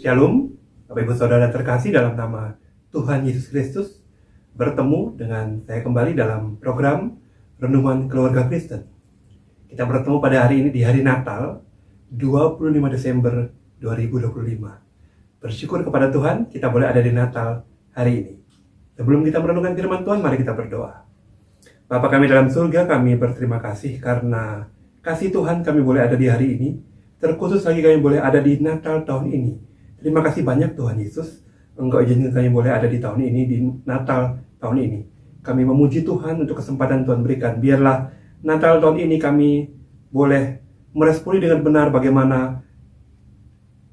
Shalom, Bapak Ibu Saudara terkasih dalam nama Tuhan Yesus Kristus. Bertemu dengan saya kembali dalam program Renungan Keluarga Kristen. Kita bertemu pada hari ini di hari Natal 25 Desember 2025. Bersyukur kepada Tuhan kita boleh ada di Natal hari ini. Sebelum kita merenungkan firman Tuhan, mari kita berdoa. Bapa kami dalam surga, kami berterima kasih karena kasih Tuhan kami boleh ada di hari ini. Terkhusus lagi kami boleh ada di Natal tahun ini. Terima kasih banyak Tuhan Yesus, Engkau izinkan kami boleh ada di tahun ini, di Natal tahun ini. Kami memuji Tuhan untuk kesempatan Tuhan berikan. Biarlah Natal tahun ini kami boleh meresponi dengan benar bagaimana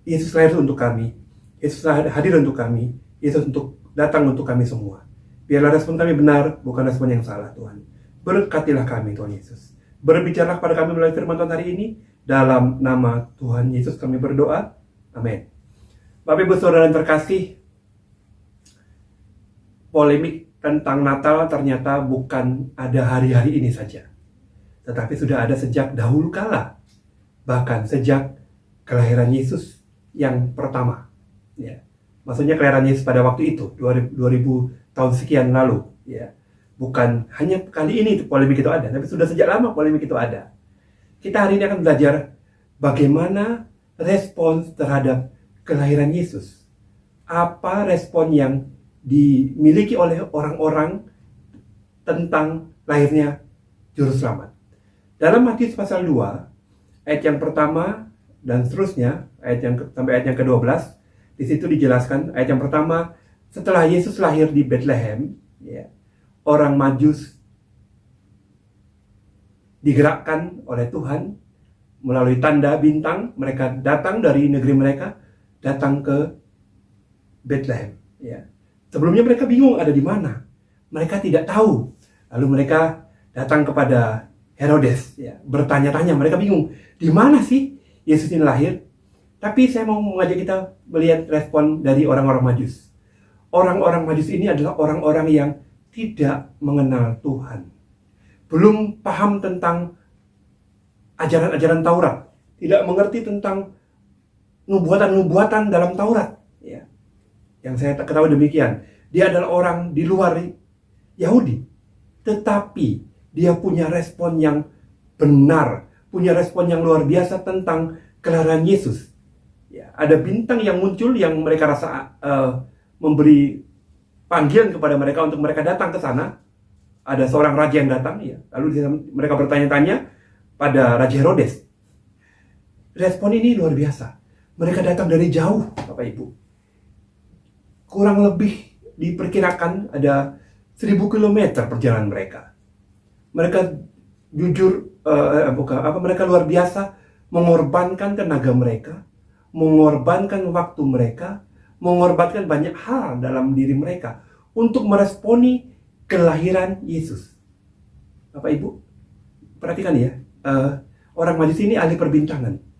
Yesus lahir untuk kami, Yesus hadir untuk kami, Yesus untuk datang untuk kami semua. Biarlah respon kami benar, bukan respon yang salah Tuhan. Berkatilah kami Tuhan Yesus. Berbicaralah kepada kami melalui firman Tuhan hari ini. Dalam nama Tuhan Yesus kami berdoa. Amin. Bapak Ibu Saudara yang terkasih, polemik tentang Natal ternyata bukan ada hari-hari ini saja, tetapi sudah ada sejak dahulu kala, bahkan sejak kelahiran Yesus yang pertama. Ya, maksudnya kelahiran Yesus pada waktu itu 2000 tahun sekian lalu. Ya, bukan hanya kali ini polemik itu ada, tapi sudah sejak lama polemik itu ada. Kita hari ini akan belajar bagaimana respons terhadap kelahiran Yesus. Apa respon yang dimiliki oleh orang-orang tentang lahirnya Juru Selamat. Dalam Matius pasal 2, ayat yang pertama dan seterusnya, sampai ayat yang ke-12, di situ dijelaskan, ayat yang pertama, setelah Yesus lahir di Bethlehem, ya, orang Majus digerakkan oleh Tuhan melalui tanda bintang. Mereka datang dari negeri mereka, datang ke Bethlehem. Ya. Sebelumnya mereka bingung ada di mana. Mereka tidak tahu. Lalu mereka datang kepada Herodes. Ya. Bertanya-tanya, mereka bingung. Di mana sih Yesus ini lahir? Tapi saya mau mengajak kita melihat respon dari orang-orang Majus. Orang-orang Majus ini adalah orang-orang yang tidak mengenal Tuhan. Belum paham tentang ajaran-ajaran Taurat. Tidak mengerti tentang nubuatan-nubuatan dalam Taurat, ya. Yang saya ketahui demikian. Dia adalah orang di luar Yahudi, tetapi dia punya respon yang benar, punya respon yang luar biasa tentang kelahiran Yesus. Ya, ada bintang yang muncul yang mereka rasa memberi panggilan kepada mereka untuk mereka datang ke sana. Ada seorang raja yang datang, ya. Lalu mereka bertanya-tanya pada Raja Herodes. Respon ini luar biasa. Mereka datang dari jauh, Bapak Ibu. Kurang lebih diperkirakan ada 1000 km perjalanan mereka. Mereka jujur, mereka luar biasa mengorbankan tenaga mereka, mengorbankan waktu mereka, mengorbankan banyak hal dalam diri mereka untuk meresponi kelahiran Yesus. Bapak Ibu, perhatikan ya, orang Majus ini ahli perbintangan.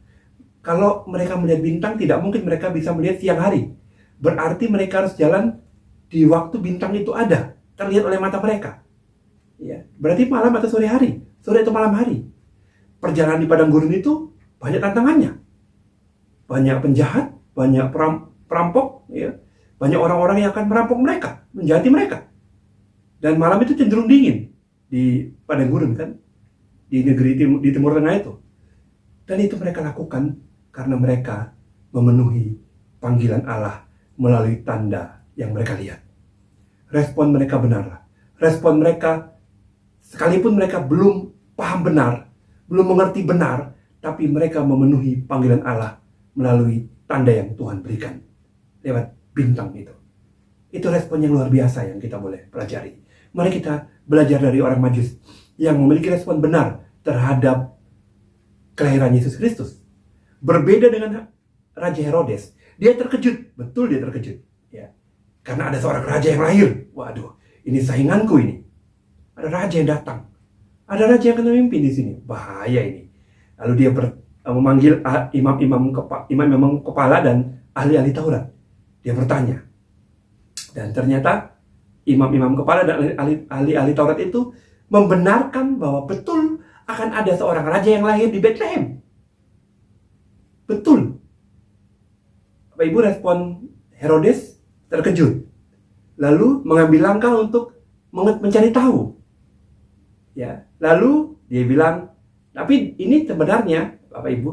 Kalau mereka melihat bintang, tidak mungkin mereka bisa melihat siang hari. Berarti mereka harus jalan di waktu bintang itu ada, terlihat oleh mata mereka. Ya, berarti malam atau sore hari, sore atau malam hari. Perjalanan di padang gurun itu banyak tantangannya. Banyak penjahat, banyak perampok, ya. Banyak orang-orang yang akan merampok mereka, menjahati mereka. Dan malam itu cenderung dingin di padang gurun kan, di negeri di Timur Tengah itu. Dan itu mereka lakukan karena mereka memenuhi panggilan Allah melalui tanda yang mereka lihat. Respon mereka benar. Respon mereka, sekalipun mereka belum paham benar, belum mengerti benar, tapi mereka memenuhi panggilan Allah melalui tanda yang Tuhan berikan lewat bintang itu. Itu respon yang luar biasa yang kita boleh pelajari. Mari kita belajar dari orang Majus yang memiliki respon benar terhadap kelahiran Yesus Kristus. Berbeda dengan Raja Herodes. Dia terkejut, betul dia terkejut. Ya. Karena ada seorang raja yang lahir. Waduh, ini sainganku ini. Ada raja yang datang. Ada raja yang akan memimpin di sini. Bahaya ini. Lalu dia memanggil imam-imam kepala dan ahli-ahli Taurat. Dia bertanya. Dan ternyata imam-imam kepala dan ahli-ahli Taurat itu membenarkan bahwa betul akan ada seorang raja yang lahir di Bethlehem. Betul. Bapak Ibu, respon Herodes terkejut, lalu mengambil langkah untuk mencari tahu. Ya, lalu dia bilang, tapi ini sebenarnya Bapak Ibu,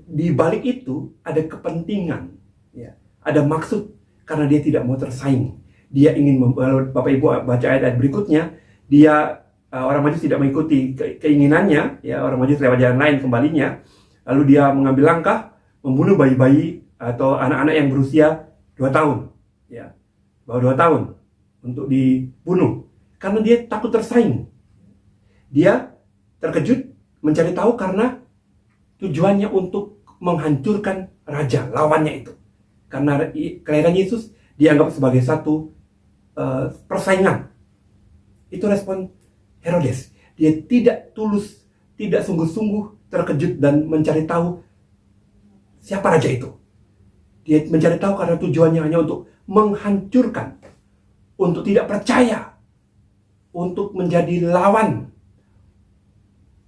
di balik itu ada kepentingan, ya, ada maksud, karena dia tidak mau tersaing. Dia ingin, Bapak Ibu baca ayat berikutnya, dia orang Majus tidak mengikuti keinginannya, ya, orang Majus lewat jalan lain kembalinya, lalu dia mengambil langkah membunuh bayi-bayi atau anak-anak yang berusia 2 tahun, ya, bawah 2 tahun untuk dibunuh karena dia takut tersaing. Dia terkejut mencari tahu karena tujuannya untuk menghancurkan raja lawannya itu. Karena kelahiran Yesus dianggap sebagai satu persaingan. Itu respon Herodes. Dia tidak tulus, tidak sungguh-sungguh terkejut dan mencari tahu siapa raja itu. Dia mencari tahu karena tujuannya hanya untuk menghancurkan, untuk tidak percaya, untuk menjadi lawan.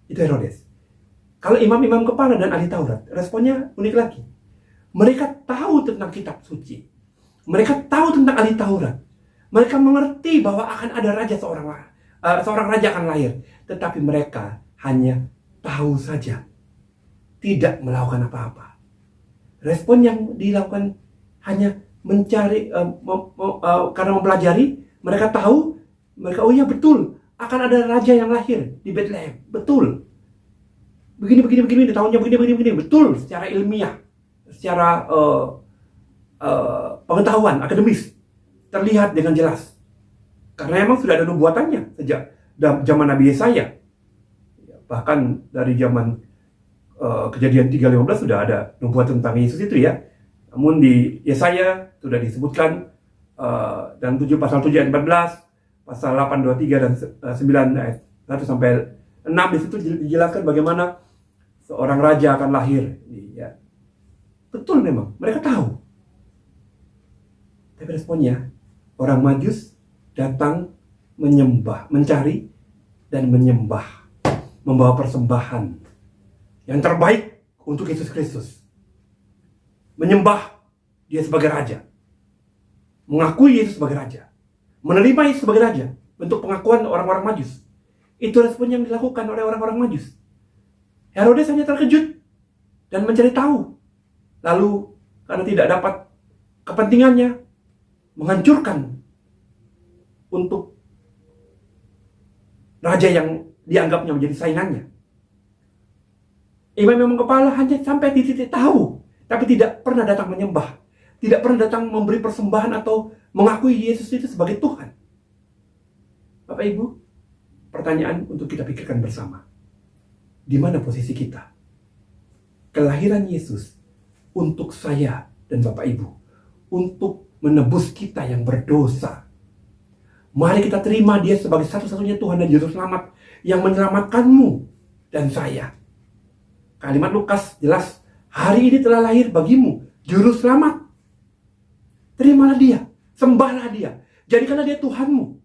Itu Herodes. Kalau imam-imam kepala dan ahli Taurat, responnya unik lagi. Mereka tahu tentang kitab suci. Mereka tahu tentang ahli Taurat. Mereka mengerti bahwa akan ada raja, seorang raja akan lahir. Tetapi mereka hanya tahu saja, tidak melakukan apa-apa. Respon yang dilakukan hanya mencari, karena mempelajari. Mereka tahu, oh iya betul, akan ada raja yang lahir di Bethlehem. Betul. Begini, tahunnya begini. Betul, secara ilmiah, secara pengetahuan akademis terlihat dengan jelas. Karena memang sudah ada nubuatannya sejak zaman Nabi Yesaya. Bahkan dari zaman Kejadian 3:15 sudah ada nubuat tentang Yesus itu, ya. Namun di Yesaya sudah disebutkan dan pasal 7 ayat 14, pasal 8, 23 dan 9 ayat 1 sampai 6 di situ dijelaskan bagaimana seorang raja akan lahir, ya. Betul, memang mereka tahu. Tapi responnya, orang Majus datang menyembah, mencari dan menyembah, membawa persembahan yang terbaik untuk Yesus Kristus. Menyembah dia sebagai raja, mengakui Yesus sebagai raja, menerima Yesus sebagai raja. Bentuk pengakuan orang-orang Majus. Itu respon yang dilakukan oleh orang-orang Majus. Herodes hanya terkejut dan mencari tahu. Lalu karena tidak dapat kepentingannya, menghancurkan untuk raja yang dianggapnya menjadi saingannya. Imam-imam kepala hanya sampai di titik tahu, tapi tidak pernah datang menyembah, tidak pernah datang memberi persembahan atau mengakui Yesus itu sebagai Tuhan. Bapak Ibu, pertanyaan untuk kita pikirkan bersama. Di mana posisi kita? Kelahiran Yesus untuk saya dan Bapak Ibu, untuk menebus kita yang berdosa. Mari kita terima dia sebagai satu-satunya Tuhan dan Juru Selamat yang menyelamatkanmu dan saya. Kalimat Lukas jelas, hari ini telah lahir bagimu Juru Selamat. Terimalah dia, sembahlah dia, jadikanlah dia Tuhanmu.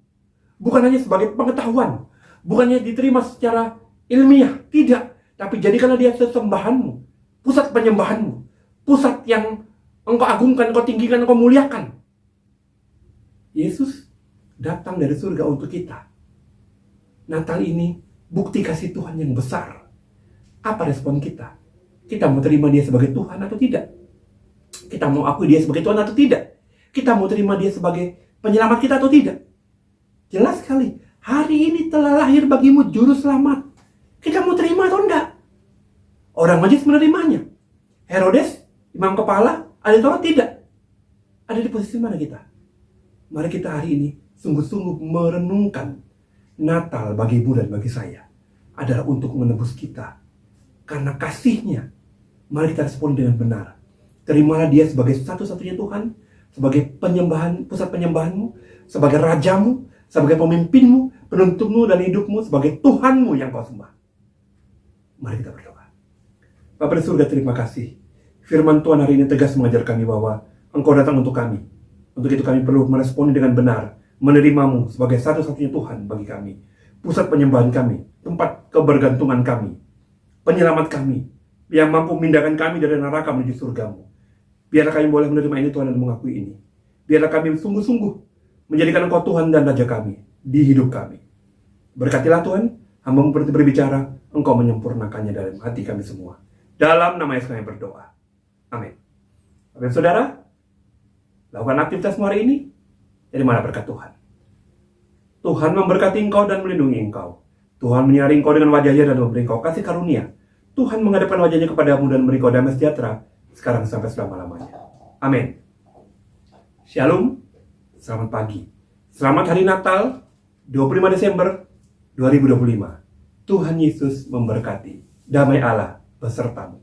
Bukan hanya sebagai pengetahuan, bukannya diterima secara ilmiah, tidak. Tapi jadikanlah dia sesembahanmu, pusat penyembahanmu, pusat yang engkau agungkan, engkau tinggikan, engkau muliakan. Yesus datang dari surga untuk kita. Natal ini bukti kasih Tuhan yang besar. Apa respon kita? Kita mau terima dia sebagai Tuhan atau tidak? Kita mau akui dia sebagai Tuhan atau tidak? Kita mau terima dia sebagai penyelamat kita atau tidak? Jelas sekali, hari ini telah lahir bagimu Juru Selamat. Kita mau terima atau enggak? Orang Majus menerimanya. Herodes, imam kepala, ahli Taurat tidak. Ada di posisi mana kita? Mari kita hari ini sungguh-sungguh merenungkan Natal bagi ibu dan bagi saya adalah untuk menebus kita. Karena kasihnya, mari kita respon dengan benar. Terimalah dia sebagai satu-satunya Tuhan, sebagai pusat penyembahanmu, sebagai rajamu, sebagai pemimpinmu, penuntutmu dan hidupmu, sebagai Tuhanmu yang kau sembah. Mari kita berdoa. Bapa di surga, terima kasih. Firman Tuhan hari ini tegas mengajar kami bahwa Engkau datang untuk kami. Untuk itu kami perlu meresponi dengan benar, menerimamu sebagai satu-satunya Tuhan bagi kami, pusat penyembahan kami, tempat kebergantungan kami, penyelamat kami, yang mampu memindahkan kami dari neraka menuju surgamu. Biarlah kami boleh menerima ini Tuhan dan mengakui ini. Biarlah kami sungguh-sungguh menjadikan Engkau Tuhan dan Raja kami di hidup kami. Berkatilah Tuhan, hamba-Mu berbicara, Engkau menyempurnakannya dalam hati kami semua. Dalam nama Yesus kami berdoa. Amin. Bapak Saudara, lakukan aktivitasmu hari ini. Dari mana berkat Tuhan? Tuhan memberkati engkau dan melindungi engkau. Tuhan menyinari engkau dengan wajahnya dan memberi engkau kasih karunia. Tuhan menghadapkan wajahnya kepadamu dan memberi engkau damai sejahtera sekarang sampai selama-lamanya. Amin. Shalom. Selamat pagi. Selamat hari Natal 25 Desember 2025. Tuhan Yesus memberkati. Damai Allah besertamu.